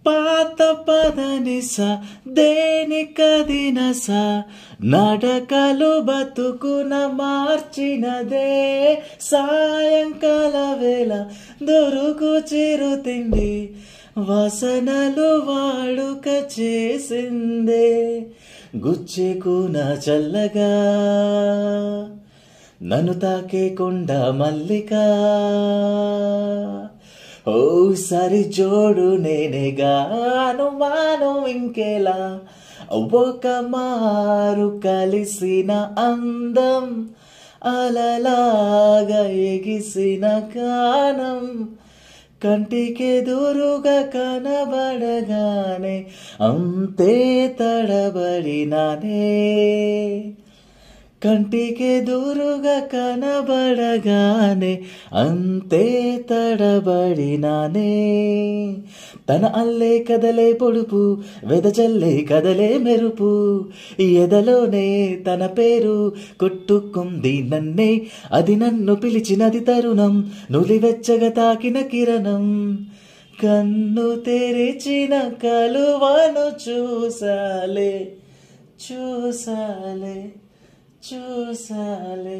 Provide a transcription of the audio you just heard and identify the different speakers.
Speaker 1: పాత పదనిస దేనికదినస నడకలు బతుకున మార్చినదే సాయంకాల వేళ దొరుకు చిరుతిండి వాసనలు వాడుక చేసిందే గుచ్చెకున చల్లగా నన్ను తాకే కొండ మల్లిక ఓ సరి జోడు నేనేగా అనుమానం ఇంకేలా ఒక మారు కలిసిన అందం అలలాగా ఎగిసిన గానం కంటికెదురుగా కనబడగానే అంతే తడబడినానే కంటికెదురుగా కనబడగానే అంతే తడబడినానే తన అల్లే కదలే పొడుపు వెదజల్లే కదలే మెరుపు ఎదలోనే తన పేరు కొట్టుకుంది నన్నే అది నన్ను పిలిచినది తరుణం నులివెచ్చగా తాకిన కిరణం కన్ను తెరిచిన కలువను చూసాలే చూసాలే చూసాలే